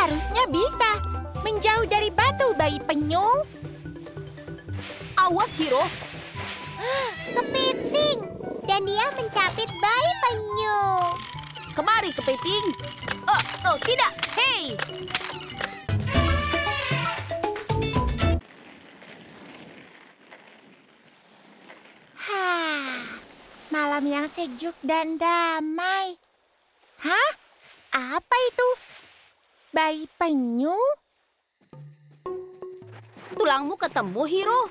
Harusnya bisa. Menjauh dari batu, bayi penyu. Awas, Hiro. Kepiting. Dan dia mencapit bayi penyu. Kemari, kepiting. Oh, tidak. Hei! Malam yang sejuk dan damai. Hah? Apa itu? Bayi penyu? Tulangmu ketemu, Hiro.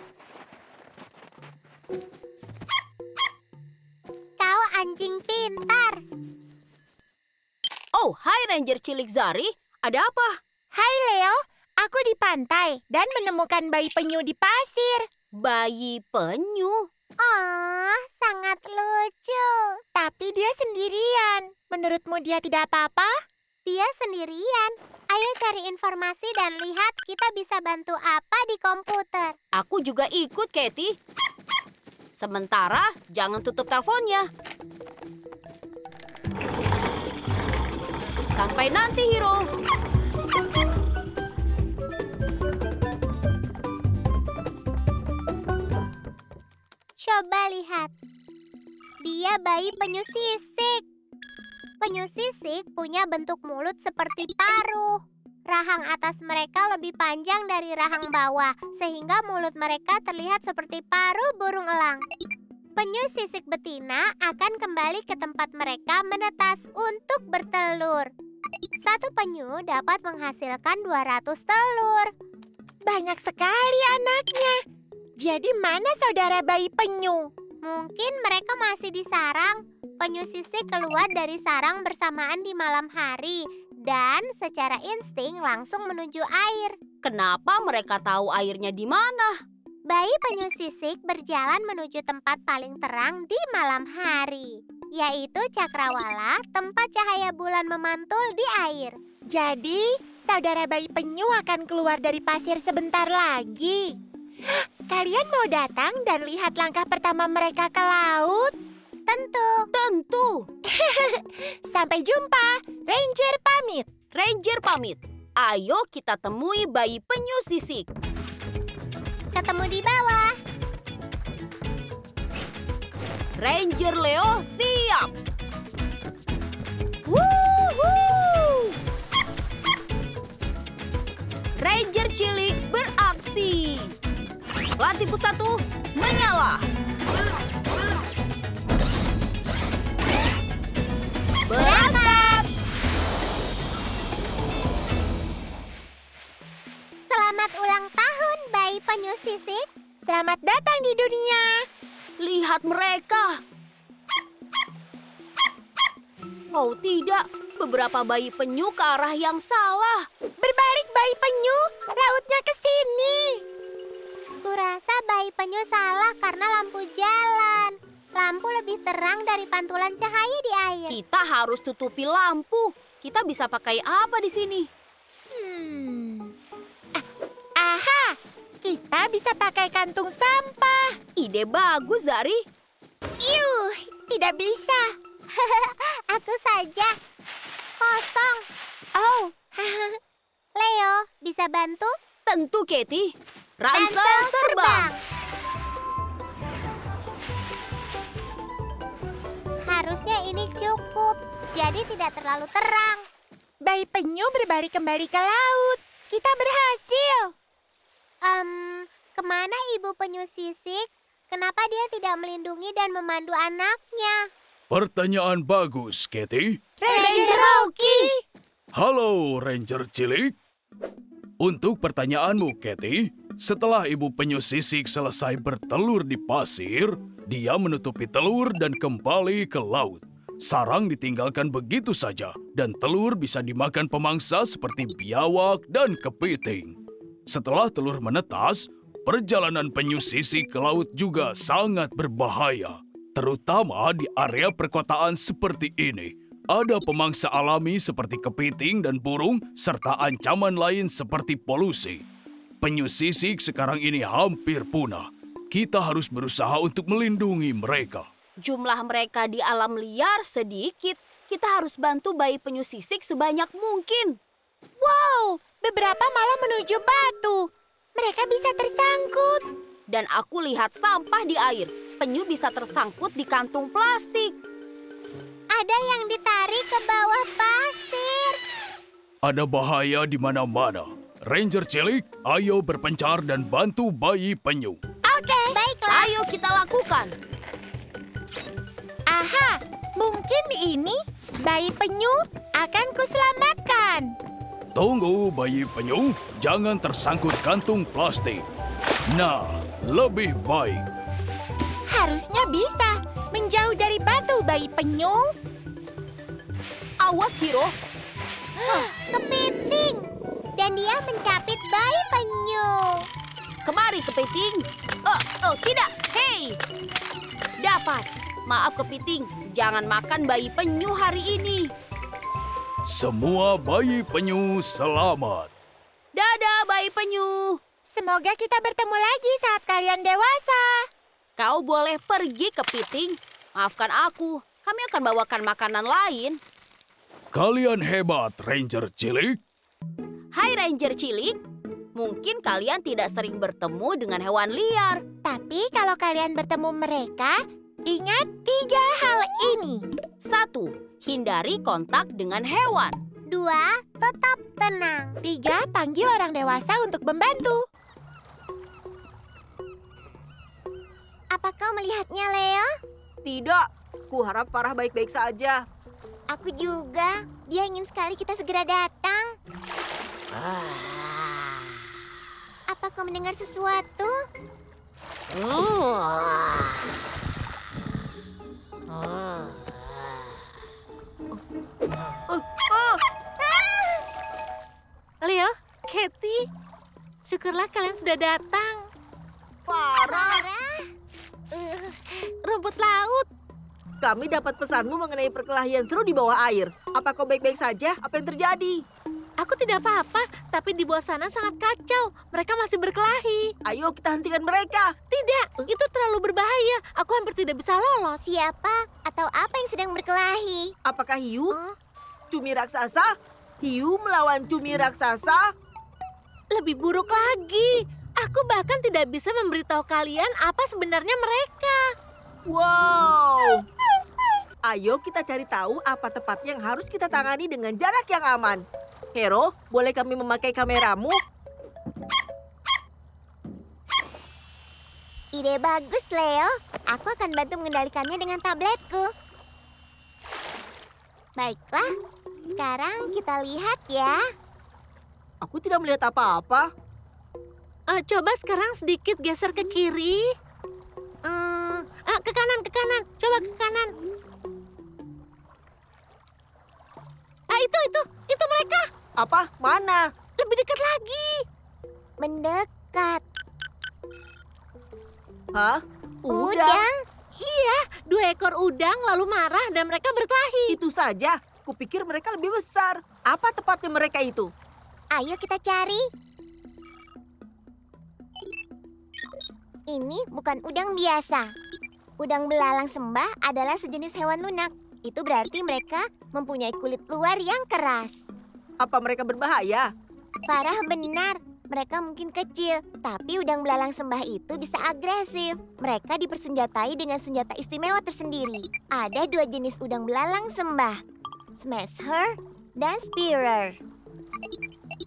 Kau anjing pintar. Oh, hai Ranger Cilik Zari. Ada apa? Hai Leo, aku di pantai dan menemukan bayi penyu di pasir. Bayi penyu? Oh, sangat lucu. Tapi dia sendirian. Menurutmu dia tidak apa-apa? Dia sendirian. Ayo cari informasi dan lihat kita bisa bantu apa di komputer. Aku juga ikut, Katie. Sementara, jangan tutup teleponnya. Sampai nanti, Hiro. Coba lihat. Dia bayi penyu sisik. Penyu sisik punya bentuk mulut seperti paruh. Rahang atas mereka lebih panjang dari rahang bawah, sehingga mulut mereka terlihat seperti paruh burung elang. Penyu sisik betina akan kembali ke tempat mereka menetas untuk bertelur. Satu penyu dapat menghasilkan 200 telur. Banyak sekali anaknya. Jadi mana saudara bayi penyu? Mungkin mereka masih di sarang. Penyu sisik keluar dari sarang bersamaan di malam hari dan secara insting langsung menuju air. Kenapa mereka tahu airnya di mana? Bayi penyu sisik berjalan menuju tempat paling terang di malam hari, yaitu cakrawala, tempat cahaya bulan memantul di air. Jadi, saudara bayi penyu akan keluar dari pasir sebentar lagi. Kalian mau datang dan lihat langkah pertama mereka ke laut? Tentu. Sampai jumpa, Ranger pamit. Ranger pamit. Ayo kita temui bayi penyu sisik. Ketemu di bawah. Ranger Leo siap. Wuhuu! Ranger Cilik beraksi. Latih satu, menyala. Berangkat. Selamat ulang tahun, bayi penyu sisik. Selamat datang di dunia. Lihat mereka. Oh tidak, beberapa bayi penyu ke arah yang salah. Berbalik bayi penyu, lautnya ke sini. Kurasa bayi penyu salah karena lampu jalan. Lampu lebih terang dari pantulan cahaya di air. Kita harus tutupi lampu. Kita bisa pakai apa di sini? Aha, kita bisa pakai kantung sampah. Ide bagus, Zari. Tidak bisa. Aku saja. Kosong. Oh, Leo, bisa bantu? Tentu, Katie. Ransel Ransel terbang. Harusnya ini cukup, jadi tidak terlalu terang. bayi penyu berbalik kembali ke laut. Kita berhasil. Kemana ibu penyu sisik? Kenapa dia tidak melindungi dan memandu anaknya? Pertanyaan bagus, Katie. Ranger Rocky. Halo, Ranger Cilik. Untuk pertanyaanmu, Katie, setelah ibu penyu sisik selesai bertelur di pasir, dia menutupi telur dan kembali ke laut. Sarang ditinggalkan begitu saja, dan telur bisa dimakan pemangsa seperti biawak dan kepiting. Setelah telur menetas, perjalanan penyu sisik ke laut juga sangat berbahaya. Terutama di area perkotaan seperti ini. Ada pemangsa alami seperti kepiting dan burung, serta ancaman lain seperti polusi. Penyu sisik sekarang ini hampir punah. Kita harus berusaha untuk melindungi mereka. Jumlah mereka di alam liar sedikit. Kita harus bantu bayi penyu sisik sebanyak mungkin. Wow, beberapa malah menuju batu. Mereka bisa tersangkut. Dan aku lihat sampah di air. Penyu bisa tersangkut di kantung plastik. Ada yang ditarik ke bawah pasir. Ada bahaya di mana-mana. Ranger cilik, ayo berpencar dan bantu bayi penyu. Oke. Baiklah. Ayo kita lakukan. Aha, mungkin ini bayi penyu akan kuselamatkan. Tunggu bayi penyu, jangan tersangkut kantung plastik. Nah, lebih baik. Harusnya bisa menjauh dari batu bayi penyu. Awas, Hiro. Kepiting. Dan dia mencapit bayi penyu. Kemari, kepiting. Oh, tidak. Hei. Dapat. Maaf, kepiting. Jangan makan bayi penyu hari ini. Semua bayi penyu selamat. Dadah, bayi penyu. Semoga kita bertemu lagi saat kalian dewasa. Kau boleh pergi, kepiting. Maafkan aku. Kami akan bawakan makanan lain. Kalian hebat, Ranger cilik. Hai, Ranger cilik. Mungkin kalian tidak sering bertemu dengan hewan liar. Tapi kalau kalian bertemu mereka, ingat 3 hal ini. 1. Hindari kontak dengan hewan. 2. Tetap tenang. 3. Panggil orang dewasa untuk membantu. Apa kau melihatnya, Leo? Tidak, ku harap Farah baik-baik saja. Aku juga. Dia ingin sekali kita segera datang. Apa kau mendengar sesuatu? Leo, Katie, syukurlah kalian sudah datang. Farah, Farah? Rumput laut. kami dapat pesanmu mengenai perkelahian seru di bawah air. Apa kau baik-baik saja? Apa yang terjadi? Aku tidak apa-apa, tapi di bawah sana sangat kacau. Mereka masih berkelahi. Ayo kita hentikan mereka. Tidak, itu terlalu berbahaya. Aku hampir tidak bisa lolos. Siapa atau apa yang sedang berkelahi? Apakah hiu? Cumi raksasa? Hiu melawan cumi raksasa? Lebih buruk lagi. Aku bahkan tidak bisa memberitahu kalian apa sebenarnya mereka. Wow. Ayo kita cari tahu apa tepatnya yang harus kita tangani dengan jarak yang aman. Hero, boleh kami memakai kameramu? Ide bagus, Leo. Aku akan bantu mengendalikannya dengan tabletku. Baiklah, sekarang kita lihat ya. Aku tidak melihat apa-apa. Coba sekarang sedikit geser ke kiri. Ke kanan, ke kanan. Coba ke kanan. Itu mereka. Apa? Mana? Lebih dekat lagi. Mendekat. Hah? Udang? Iya, 2 ekor udang lalu marah dan mereka berkelahi. Itu saja. Kupikir mereka lebih besar. Apa tepatnya mereka itu? Ayo kita cari. Ini bukan udang biasa. Udang belalang sembah adalah sejenis hewan lunak. Itu berarti mereka mempunyai kulit luar yang keras. Apa mereka berbahaya? Farah benar, mereka mungkin kecil, tapi udang belalang sembah itu bisa agresif. Mereka dipersenjatai dengan senjata istimewa tersendiri. Ada 2 jenis udang belalang sembah, Smasher dan Spearer.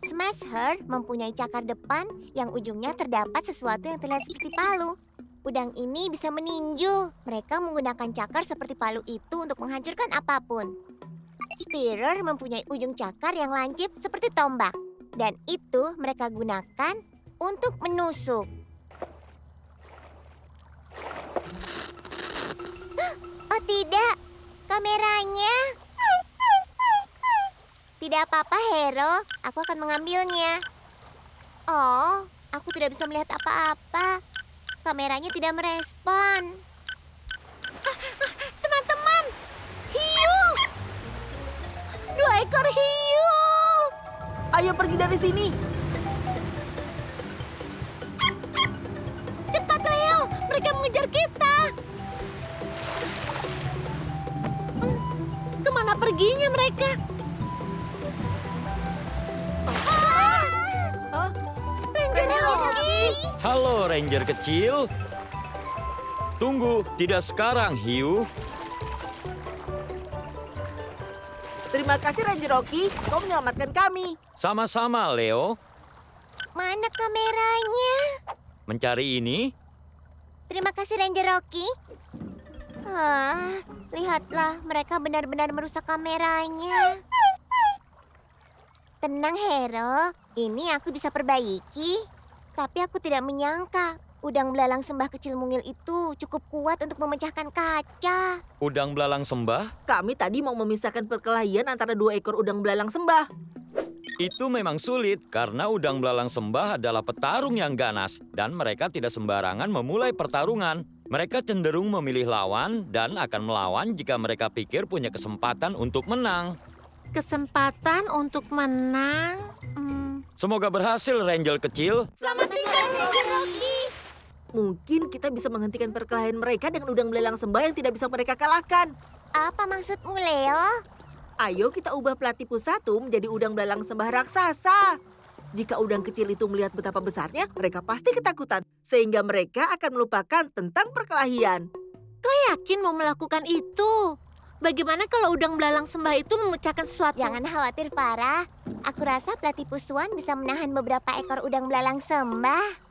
Smasher mempunyai cakar depan yang ujungnya terdapat sesuatu yang terlihat seperti palu. Udang ini bisa meninju. Mereka menggunakan cakar seperti palu itu untuk menghancurkan apapun. Spearer mempunyai ujung cakar yang lancip seperti tombak. Dan itu mereka gunakan untuk menusuk. Oh tidak, kameranya. Tidak apa-apa, Hero. Aku akan mengambilnya. Oh, aku tidak bisa melihat apa-apa. Kameranya tidak merespon. Teman-teman, hiu! 2 ekor hiu! Ayo pergi dari sini. Cepat, Leo! Mereka mengejar kita! Kemana perginya mereka? Halo, Ranger kecil. Tunggu, tidak sekarang, Hiu. Terima kasih Ranger Rocky, kau menyelamatkan kami. Sama-sama, Leo. Mana kameranya? Mencari ini? Terima kasih Ranger Rocky. Lihatlah, mereka benar-benar merusak kameranya. Tenang, Hero. Ini aku bisa perbaiki. Tapi aku tidak menyangka udang belalang sembah kecil mungil itu cukup kuat untuk memecahkan kaca. Udang belalang sembah? Kami tadi mau memisahkan perkelahian antara 2 ekor udang belalang sembah. Itu memang sulit karena udang belalang sembah adalah petarung yang ganas dan mereka tidak sembarangan memulai pertarungan. Mereka cenderung memilih lawan dan akan melawan jika mereka pikir punya kesempatan untuk menang. Kesempatan untuk menang? Semoga berhasil, Ranger kecil. Selamat tinggal Ranger Rocky. Mungkin kita bisa menghentikan perkelahian mereka dengan udang belalang sembah yang tidak bisa mereka kalahkan. Apa maksudmu, Leo? Ayo kita ubah Platypus 1 menjadi udang belalang sembah raksasa. Jika udang kecil itu melihat betapa besarnya, mereka pasti ketakutan. Sehingga mereka akan melupakan tentang perkelahian. Yakin mau melakukan itu? Bagaimana kalau udang belalang sembah itu memecahkan sesuatu? Jangan khawatir, Farah. Aku rasa Platypus One bisa menahan beberapa ekor udang belalang sembah.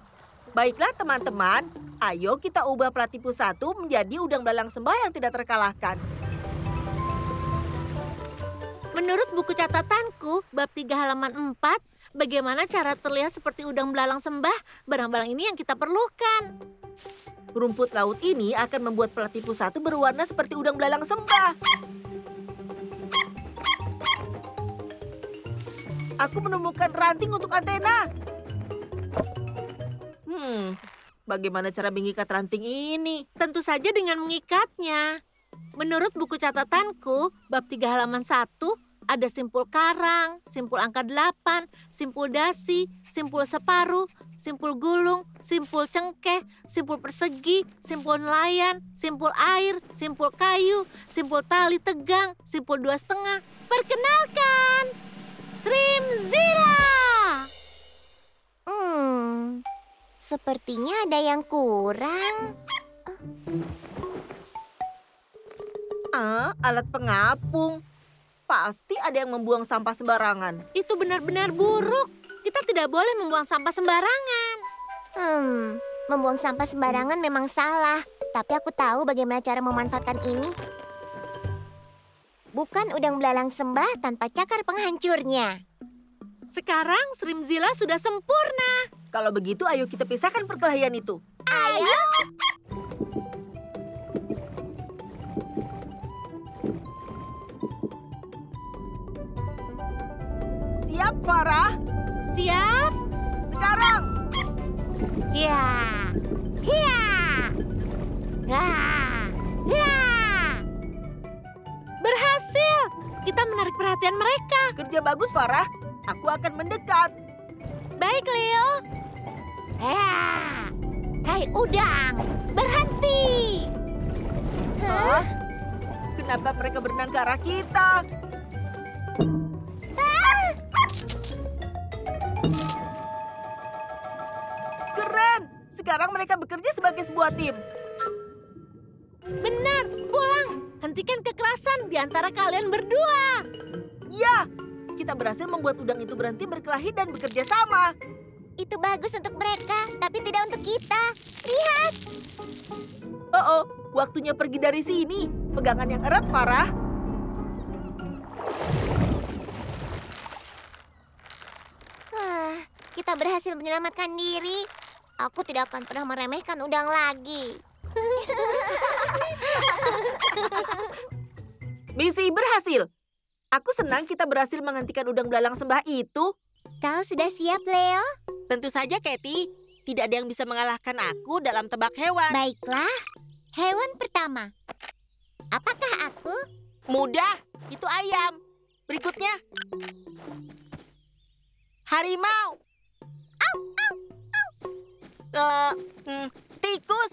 Baiklah teman-teman, ayo kita ubah Platypus 1 menjadi udang belalang sembah yang tidak terkalahkan. Menurut buku catatanku, bab 3 halaman 4, bagaimana cara terlihat seperti udang belalang sembah? Barang-barang ini yang kita perlukan. Rumput laut ini akan membuat Platypus 1 berwarna seperti udang belalang sembah. Aku menemukan ranting untuk antena. Bagaimana cara mengikat ranting ini? Tentu saja dengan mengikatnya. Menurut buku catatanku, bab 3 halaman 1, ada simpul karang, simpul angka 8, simpul dasi, simpul separuh, simpul gulung, simpul cengkeh, simpul persegi, simpul nelayan, simpul air, simpul kayu, simpul tali tegang, simpul 2,5. Perkenalkan, Shrimpzilla! Sepertinya ada yang kurang. Alat pengapung. Pasti ada yang membuang sampah sembarangan. Itu benar-benar buruk. Kita tidak boleh membuang sampah sembarangan. Membuang sampah sembarangan memang salah. Tapi aku tahu bagaimana cara memanfaatkan ini. Bukan udang belalang sembah tanpa cakar penghancurnya. Sekarang Shrimpzilla sudah sempurna. Kalau begitu, ayo kita pisahkan perkelahian itu. Ayo! Siap, Farah? Siap? Sekarang! Ya. Ya. Ya. Ya. Berhasil. Kita menarik perhatian mereka. Kerja bagus, Farah. Aku akan mendekat. Baik, Leo. Ya. Hei, udang. Berhenti. Hah? Kenapa mereka berenang ke arah kita? Keren! Sekarang mereka bekerja sebagai sebuah tim. Benar, pulang. Hentikan kekerasan di antara kalian berdua. Ya, kita berhasil membuat udang itu berhenti berkelahi dan bekerja sama. Itu bagus untuk mereka, tapi tidak untuk kita. Lihat! Oh, waktunya pergi dari sini. Pegangan yang erat, Farah. Kita berhasil menyelamatkan diri. Aku tidak akan pernah meremehkan udang lagi. Misi berhasil. Aku senang kita berhasil menghentikan udang belalang sembah itu. Kau sudah siap, Leo? Tentu saja, Katie. Tidak ada yang bisa mengalahkan aku dalam tebak hewan. Baiklah. Hewan pertama. Apakah aku? Mudah, itu ayam. Berikutnya. Harimau. Tikus.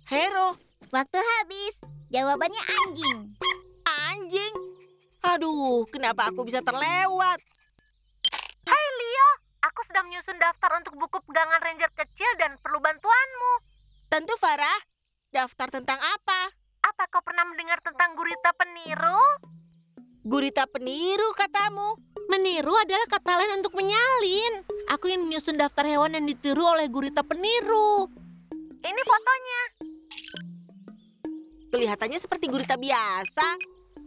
Hero. Waktu habis. Jawabannya anjing. Anjing. Aduh, kenapa aku bisa terlewat? Hai, Leo. Aku sedang menyusun daftar untuk buku pegangan ranger kecil dan perlu bantuanmu. Tentu, Farah. Daftar tentang apa? Apa kau pernah mendengar tentang gurita peniru? Gurita peniru, katamu. Meniru adalah kata lain untuk menyalin. Aku ingin menyusun daftar hewan yang ditiru oleh gurita peniru. Ini fotonya. Kelihatannya seperti gurita biasa.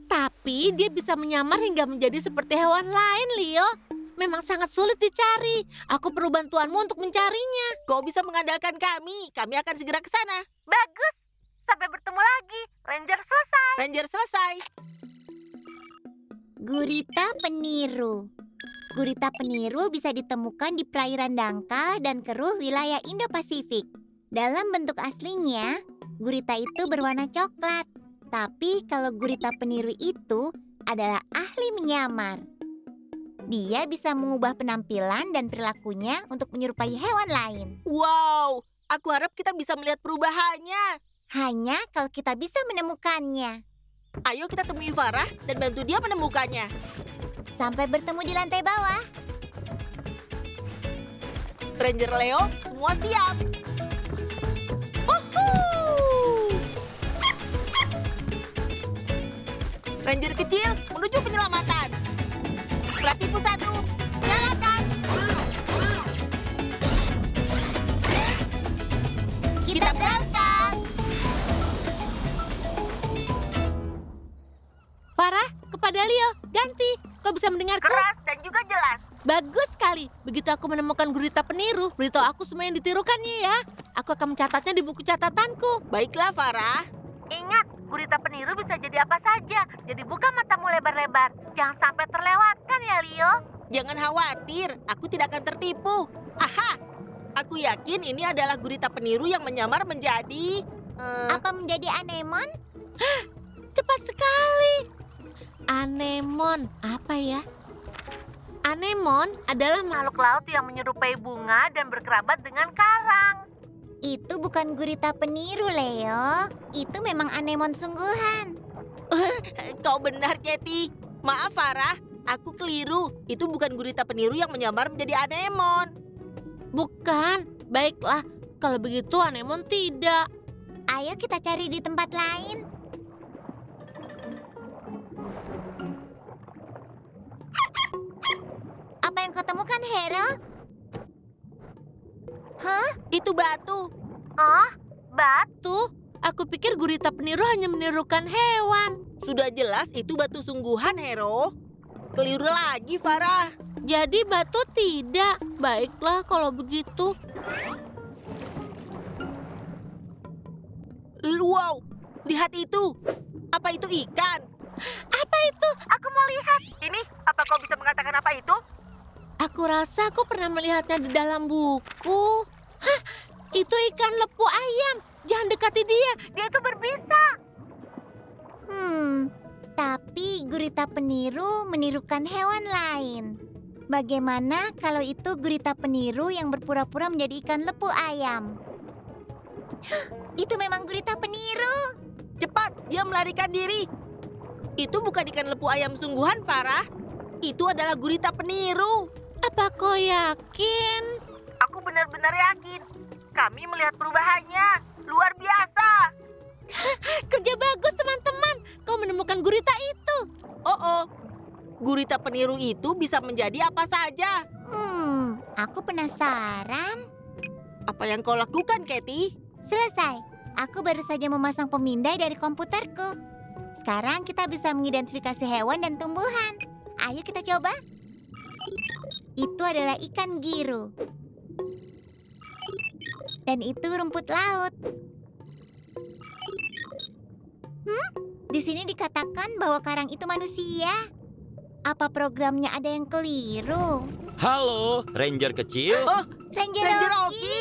Tapi dia bisa menyamar hingga menjadi seperti hewan lain, Leo. Memang sangat sulit dicari. Aku perlu bantuanmu untuk mencarinya. Kau bisa mengandalkan kami. Kami akan segera ke sana. Bagus. Sampai bertemu lagi. Ranger selesai. Ranger selesai. Gurita peniru. Gurita peniru bisa ditemukan di perairan dangkal dan keruh wilayah Indo-Pasifik. Dalam bentuk aslinya, gurita itu berwarna coklat. Tapi kalau gurita peniru itu adalah ahli menyamar. Dia bisa mengubah penampilan dan perilakunya untuk menyerupai hewan lain. Wow, aku harap kita bisa melihat perubahannya. Hanya kalau kita bisa menemukannya. Ayo kita temui Farah dan bantu dia menemukannya. Sampai bertemu di lantai bawah. Ranger Leo, semua siap. Ranger kecil menuju penyelamatan. Pelatih satu, nyalakan. Kita berangkat. Farah, kepada Leo, ganti. Kau bisa mendengarku? Keras dan juga jelas. Bagus sekali. Begitu aku menemukan gurita peniru, beritahu aku semua yang ditirukannya ya. Aku akan mencatatnya di buku catatanku. Baiklah, Farah. Ingat, gurita peniru bisa jadi apa saja. Jadi buka matamu lebar-lebar. Jangan sampai terlewatkan ya, Leo. Jangan khawatir, aku tidak akan tertipu. Aha, aku yakin ini adalah gurita peniru yang menyamar menjadi... Apa menjadi anemon? Cepat sekali. Anemon, apa ya? Anemon adalah makhluk laut yang menyerupai bunga dan berkerabat dengan karang. Itu bukan gurita peniru, Leo. Itu memang anemon sungguhan. Kau benar, Katie. Maaf, Farah. Aku keliru. Itu bukan gurita peniru yang menyamar menjadi anemon. Bukan. Baiklah, kalau begitu anemon tidak. Ayo kita cari di tempat lain. Apa yang kau temukan, Hero? Hah? Itu batu. Ah, batu? Aku pikir gurita peniru hanya menirukan hewan. Sudah jelas itu batu sungguhan, Hero. Keliru lagi, Farah. Jadi batu tidak. Baiklah kalau begitu. Wow, lihat itu. Apa itu ikan? Apa itu? Aku mau lihat. Ini, apa kau bisa mengatakan apa itu? Aku rasa aku pernah melihatnya di dalam buku. Hah, itu ikan lepu ayam. Jangan dekati dia. Dia itu berbisa. Tapi gurita peniru menirukan hewan lain. Bagaimana kalau itu gurita peniru yang berpura-pura menjadi ikan lepu ayam? Itu memang gurita peniru. Cepat, dia melarikan diri. Itu bukan ikan lepu ayam sungguhan, Farah. Itu adalah gurita peniru. Apa kau yakin? Aku benar-benar yakin. Kami melihat perubahannya. Luar biasa. Kerja bagus, teman-teman. Kau menemukan gurita itu. Oh, gurita peniru itu bisa menjadi apa saja. Aku penasaran. Apa yang kau lakukan, Katie? Selesai. Aku baru saja memasang pemindai dari komputerku. Sekarang kita bisa mengidentifikasi hewan dan tumbuhan. Ayo kita coba. Itu adalah ikan giru. Dan itu rumput laut. Di sini dikatakan bahwa karang itu manusia. Apa programnya ada yang keliru? Halo, Ranger kecil. Oh, Ranger Ranger Rocky. Oki.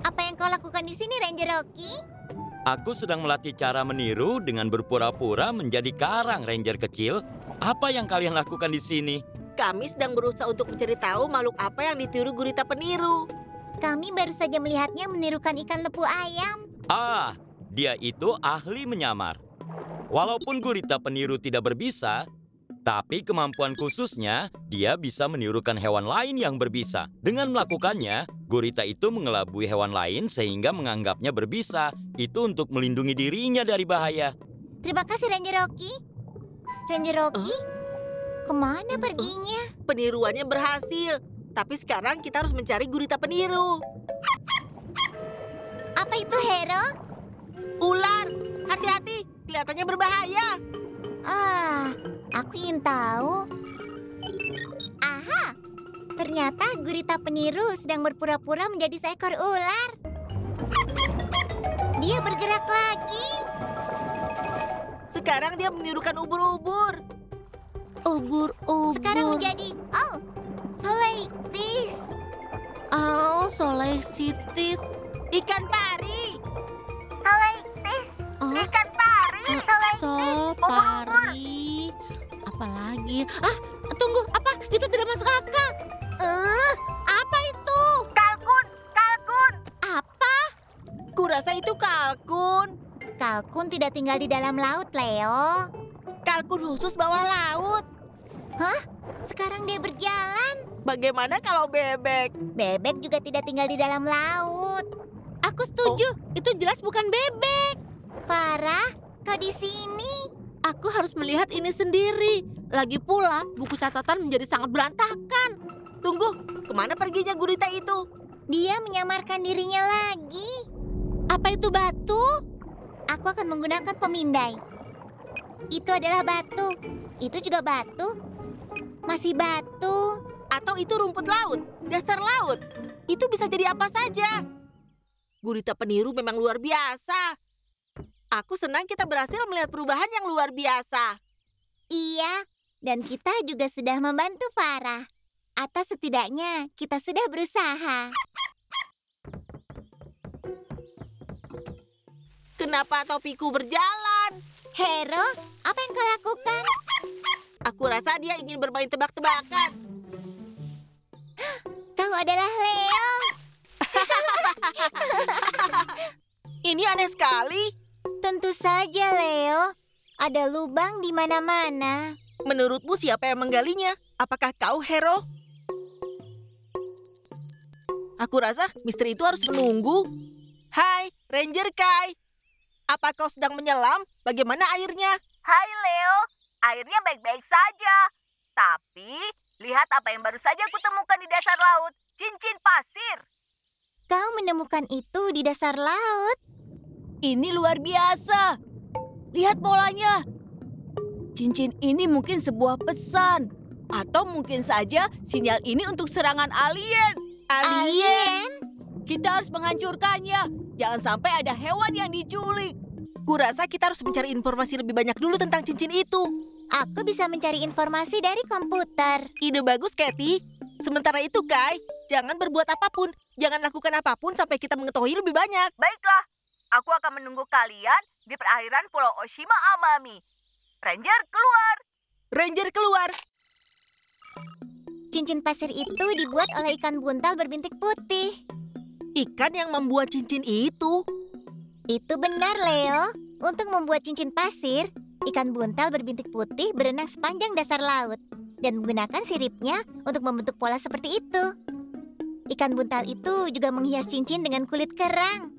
Apa yang kau lakukan di sini, Ranger Rocky? Aku sedang melatih cara meniru dengan berpura-pura menjadi karang, Ranger kecil. Apa yang kalian lakukan di sini? Kami sedang berusaha untuk mencari tahu makhluk apa yang ditiru gurita peniru. Kami baru saja melihatnya menirukan ikan lepu ayam. Ah, dia itu ahli menyamar. Walaupun gurita peniru tidak berbisa, Tapi kemampuan khususnya, dia bisa menirukan hewan lain yang berbisa. Dengan melakukannya, gurita itu mengelabui hewan lain sehingga menganggapnya berbisa. Itu untuk melindungi dirinya dari bahaya. Terima kasih, Ranger Rocky. Ranger Rocky, kemana perginya? Peniruannya berhasil. Tapi sekarang kita harus mencari gurita peniru. Apa itu, Hero? Ular, hati-hati. Kelihatannya berbahaya. Aku ingin tahu. Aha, ternyata gurita peniru sedang berpura-pura menjadi seekor ular. Dia bergerak lagi. Sekarang dia menirukan ubur-ubur. Ubur-ubur. Sekarang menjadi, soleitis. Soleitis. Ikan pari. Soleitis. Ikan pari, soleitis. Pari. Apalagi? Tunggu, apa? Itu tidak masuk akal. Apa itu? Kalkun. Apa? Kurasa itu kalkun. Kalkun tidak tinggal di dalam laut, Leo. Kalkun khusus bawah laut. Sekarang dia berjalan. Bagaimana kalau bebek? Bebek juga tidak tinggal di dalam laut. Aku setuju. Itu jelas bukan bebek. Farah, kau di sini. Aku harus melihat ini sendiri. Lagi pula, buku catatan menjadi sangat berantakan. Tunggu, kemana perginya gurita itu? Dia menyamarkan dirinya lagi. Apa itu batu? Aku akan menggunakan pemindai. Itu adalah batu. Itu juga batu. Masih batu. Atau itu rumput laut, dasar laut. Itu bisa jadi apa saja. Gurita peniru memang luar biasa. Aku senang kita berhasil melihat perubahan yang luar biasa. Iya, dan kita juga sudah membantu Farah. Atau setidaknya kita sudah berusaha. Kenapa topiku berjalan? Hero, apa yang kau lakukan? Aku rasa dia ingin bermain tebak-tebakan. Kau adalah Leo. Ini aneh sekali. Tentu saja, Leo. Ada lubang di mana-mana. Menurutmu siapa yang menggalinya? Apakah kau, Hero? Aku rasa misteri itu harus menunggu. Hai, Ranger Kai. Apa kau sedang menyelam? Bagaimana airnya? Hai Leo, airnya baik-baik saja. Tapi, lihat apa yang baru saja kutemukan di dasar laut. Cincin pasir. Kau menemukan itu di dasar laut? Ini luar biasa. Lihat polanya. Cincin ini mungkin sebuah pesan. Atau mungkin saja sinyal ini untuk serangan alien. Alien? Kita harus menghancurkannya. Jangan sampai ada hewan yang diculik. Kurasa kita harus mencari informasi lebih banyak dulu tentang cincin itu. Aku bisa mencari informasi dari komputer. Ide bagus, Katie. Sementara itu, Kai, jangan berbuat apapun. Jangan lakukan apapun sampai kita mengetahui lebih banyak. Baiklah, aku akan menunggu kalian di perairan Pulau Oshima Amami. Ranger keluar. Ranger keluar. Cincin pasir itu dibuat oleh ikan buntal berbintik putih. Ikan yang membuat cincin itu. Itu benar, Leo. Untuk membuat cincin pasir, ikan buntal berbintik putih berenang sepanjang dasar laut dan menggunakan siripnya untuk membentuk pola seperti itu. Ikan buntal itu juga menghias cincin dengan kulit kerang.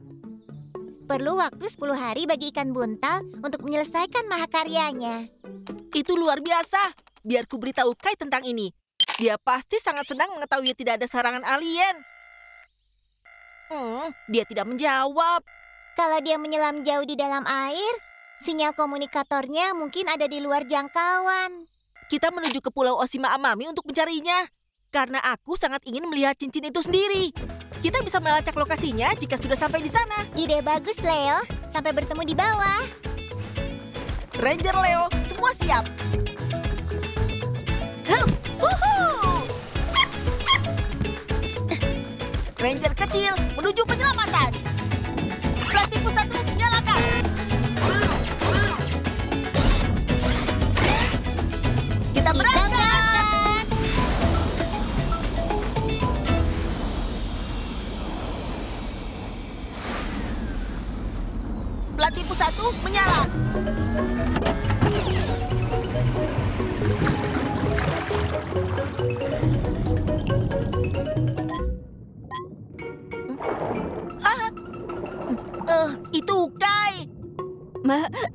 Perlu waktu 10 hari bagi ikan buntal untuk menyelesaikan mahakaryanya. Itu luar biasa. Biar ku beritahu Kai tentang ini. Dia pasti sangat senang mengetahui tidak ada serangan alien. Dia tidak menjawab. Kalau dia menyelam jauh di dalam air, sinyal komunikatornya mungkin ada di luar jangkauan. Kita menuju ke Pulau Oshima Amami untuk mencarinya. Karena aku sangat ingin melihat cincin itu sendiri. Kita bisa melacak lokasinya jika sudah sampai di sana. Ide bagus, Leo. Sampai bertemu di bawah. Ranger Leo, semua siap. Ranger kecil menuju penyelamatan. Pelatih pusat nyalakan. Kita berangkat. Pelatih pusat menyala.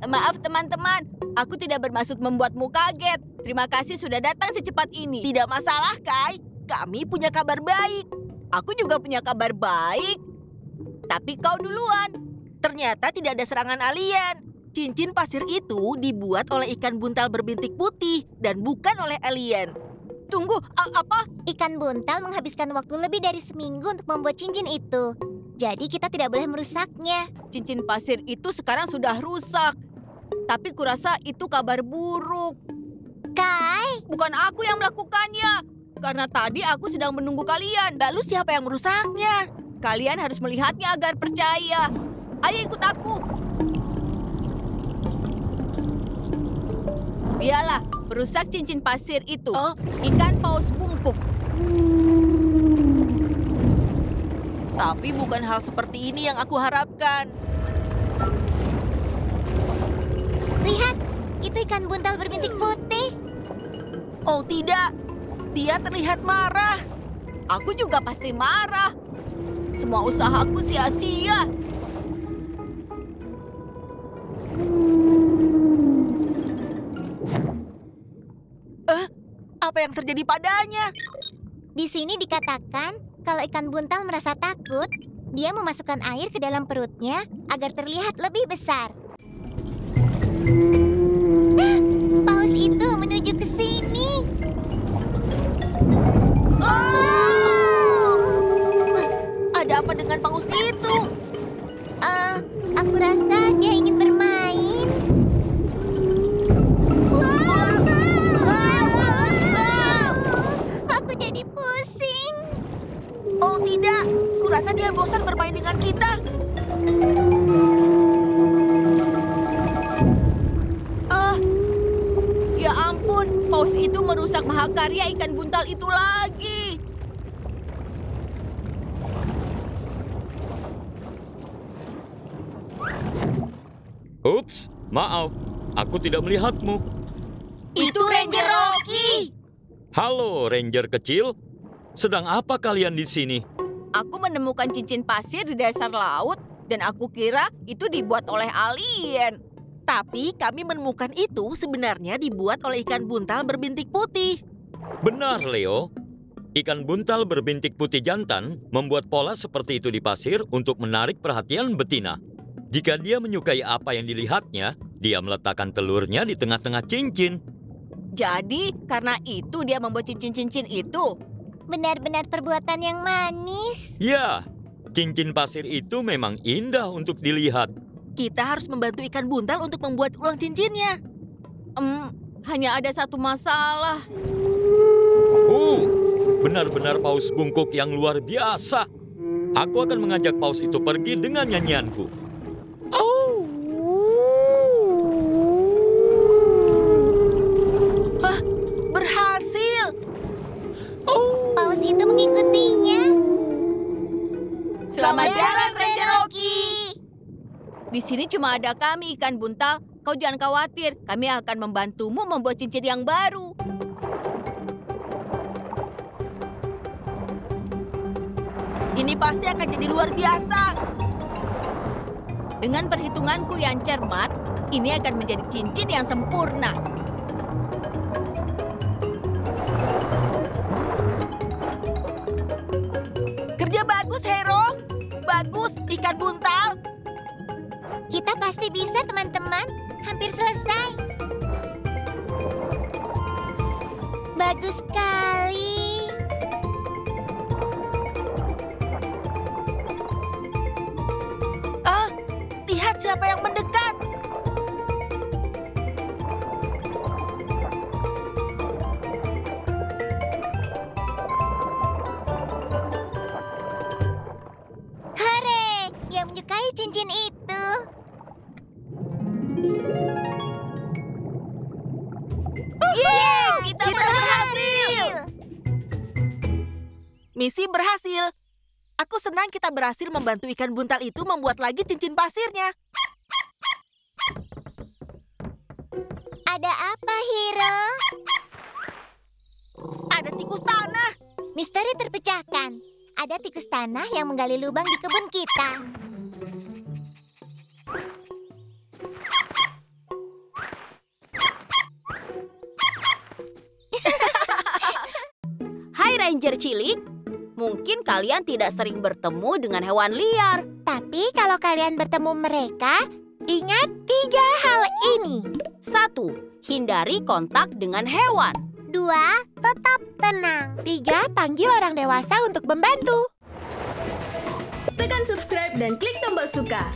Maaf teman-teman, aku tidak bermaksud membuatmu kaget. Terima kasih sudah datang secepat ini. Tidak masalah, Kai. Kami punya kabar baik. Aku juga punya kabar baik. Tapi kau duluan. Ternyata tidak ada serangan alien. Cincin pasir itu dibuat oleh ikan buntal berbintik putih dan bukan oleh alien. Tunggu, apa? Ikan buntal menghabiskan waktu lebih dari seminggu untuk membuat cincin itu. Jadi kita tidak boleh merusaknya. Cincin pasir itu sekarang sudah rusak. Tapi kurasa itu kabar buruk. Kai, Bukan aku yang melakukannya. Karena tadi aku sedang menunggu kalian. Lalu siapa yang merusaknya? Kalian harus melihatnya agar percaya. Ayo ikut aku. Dialah perusak cincin pasir itu. Ikan paus bungkuk. Tapi bukan hal seperti ini yang aku harapkan. lihat. Itu ikan buntal berbintik putih. Oh tidak, dia terlihat marah. Aku juga pasti marah. Semua usahaku sia-sia. Apa yang terjadi padanya? Di sini dikatakan kalau ikan buntal merasa takut, dia memasukkan air ke dalam perutnya agar terlihat lebih besar. Paus itu menuju ke sini. Ada apa dengan paus itu? Aku rasa dia ingin bermain. Aku jadi pusing. Oh tidak, kurasa dia bosan bermain dengan kita. Ya ampun, paus itu merusak mahakarya ikan buntal itu lagi. Ups, maaf. Aku tidak melihatmu. Itu Ranger Rocky. Halo, Ranger kecil. Sedang apa kalian di sini? Aku menemukan cincin pasir di dasar laut dan aku kira itu dibuat oleh alien. Tapi kami menemukan itu sebenarnya dibuat oleh ikan buntal berbintik putih. Benar, Leo. Ikan buntal berbintik putih jantan membuat pola seperti itu di pasir untuk menarik perhatian betina. Jika dia menyukai apa yang dilihatnya, dia meletakkan telurnya di tengah-tengah cincin. Jadi, karena itu dia membuat cincin-cincin itu. Benar-benar perbuatan yang manis. Ya, cincin pasir itu memang indah untuk dilihat. Kita harus membantu ikan buntal untuk membuat ulang cincinnya. Hanya ada satu masalah. Benar-benar paus bungkuk yang luar biasa. Aku akan mengajak paus itu pergi dengan nyanyianku. Berhasil! Paus itu mengikutinya. Selamat jalan, Ranger Rocky. Di sini cuma ada kami, ikan buntal. Kau jangan khawatir, kami akan membantumu membuat cincin yang baru. Ini pasti akan jadi luar biasa. Dengan perhitunganku yang cermat, ini akan menjadi cincin yang sempurna. Kerja bagus, Hero. Bagus, ikan buntal. Kita pasti bisa, teman-teman. Hampir selesai. Bagus sekali. Lihat siapa yang mendekat. Hore, yang menyukai cincin itu. Yeay, kita berhasil. Misi berhasil. Aku senang kita berhasil membantu ikan buntal itu membuat lagi cincin pasirnya. Ada apa, Hero? Ada tikus tanah. Misteri terpecahkan. Ada tikus tanah yang menggali lubang di kebun kita. Ranger cilik, mungkin kalian tidak sering bertemu dengan hewan liar. Tapi kalau kalian bertemu mereka, ingat 3 hal ini. 1. Hindari kontak dengan hewan. 2. Tetap tenang. 3. Panggil orang dewasa untuk membantu. Tekan subscribe dan klik tombol suka.